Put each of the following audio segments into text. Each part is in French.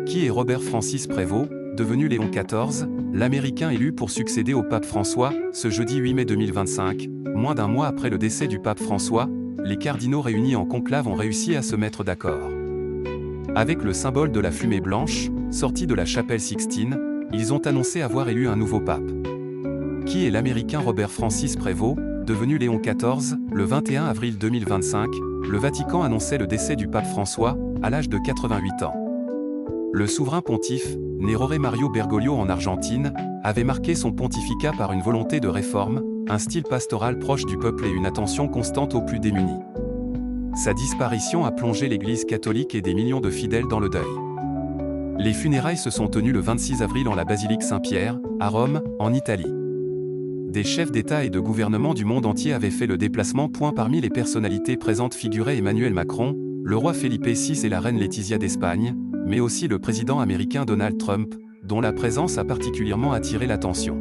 Qui est Robert Francis Prévost, devenu Léon XIV, l'Américain élu pour succéder au pape François, ce jeudi 8 mai 2025, moins d'un mois après le décès du pape François, les cardinaux réunis en conclave ont réussi à se mettre d'accord. Avec le symbole de la fumée blanche, sorti de la chapelle Sixtine, ils ont annoncé avoir élu un nouveau pape. Qui est l'Américain Robert Francis Prévost, devenu Léon XIV, le 21 avril 2025, le Vatican annonçait le décès du pape François, à l'âge de 88 ans. Le souverain pontife, né Jorge Mario Bergoglio en Argentine, avait marqué son pontificat par une volonté de réforme, un style pastoral proche du peuple et une attention constante aux plus démunis. Sa disparition a plongé l'Église catholique et des millions de fidèles dans le deuil. Les funérailles se sont tenues le 26 avril en la basilique Saint-Pierre, à Rome, en Italie. Des chefs d'État et de gouvernement du monde entier avaient fait le déplacement. Parmi les personnalités présentes figuraient Emmanuel Macron, le roi Felipe VI et la reine Laetitia d'Espagne, mais aussi le président américain Donald Trump, dont la présence a particulièrement attiré l'attention.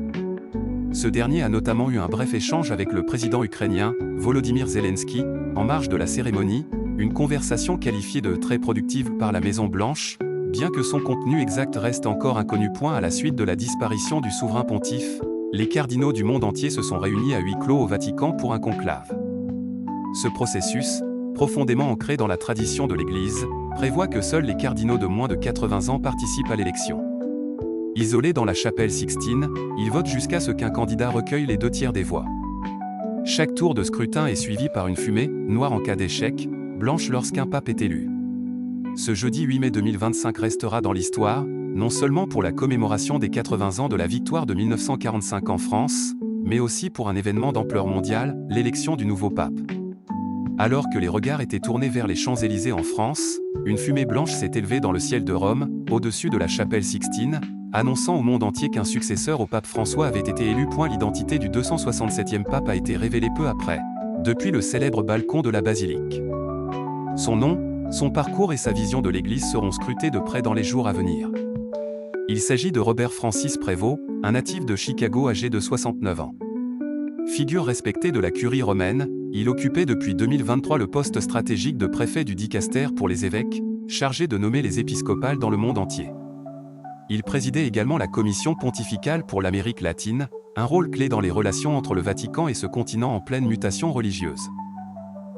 Ce dernier a notamment eu un bref échange avec le président ukrainien, Volodymyr Zelensky, en marge de la cérémonie, une conversation qualifiée de très productive par la Maison-Blanche, bien que son contenu exact reste encore inconnu. À la suite de la disparition du souverain pontife, les cardinaux du monde entier se sont réunis à huis clos au Vatican pour un conclave. Ce processus, profondément ancré dans la tradition de l'Église, prévoit que seuls les cardinaux de moins de 80 ans participent à l'élection. Isolés dans la chapelle Sixtine, ils votent jusqu'à ce qu'un candidat recueille les 2/3 des voix. Chaque tour de scrutin est suivi par une fumée, noire en cas d'échec, blanche lorsqu'un pape est élu. Ce jeudi 8 mai 2025 restera dans l'histoire, non seulement pour la commémoration des 80 ans de la victoire de 1945 en France, mais aussi pour un événement d'ampleur mondiale, l'élection du nouveau pape. Alors que les regards étaient tournés vers les Champs-Élysées en France, une fumée blanche s'est élevée dans le ciel de Rome, au-dessus de la chapelle Sixtine, annonçant au monde entier qu'un successeur au pape François avait été élu. L'identité du 267e pape a été révélée peu après, depuis le célèbre balcon de la basilique. Son nom, son parcours et sa vision de l'Église seront scrutés de près dans les jours à venir. Il s'agit de Robert Francis Prévost, un natif de Chicago âgé de 69 ans. Figure respectée de la curie romaine, il occupait depuis 2023 le poste stratégique de préfet du dicaster pour les évêques, chargé de nommer les épiscopales dans le monde entier. Il présidait également la commission pontificale pour l'Amérique latine, un rôle clé dans les relations entre le Vatican et ce continent en pleine mutation religieuse.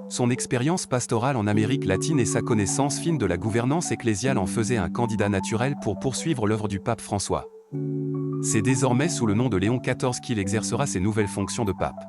Son expérience pastorale en Amérique latine et sa connaissance fine de la gouvernance ecclésiale en faisaient un candidat naturel pour poursuivre l'œuvre du pape François. C'est désormais sous le nom de Léon XIV qu'il exercera ses nouvelles fonctions de pape.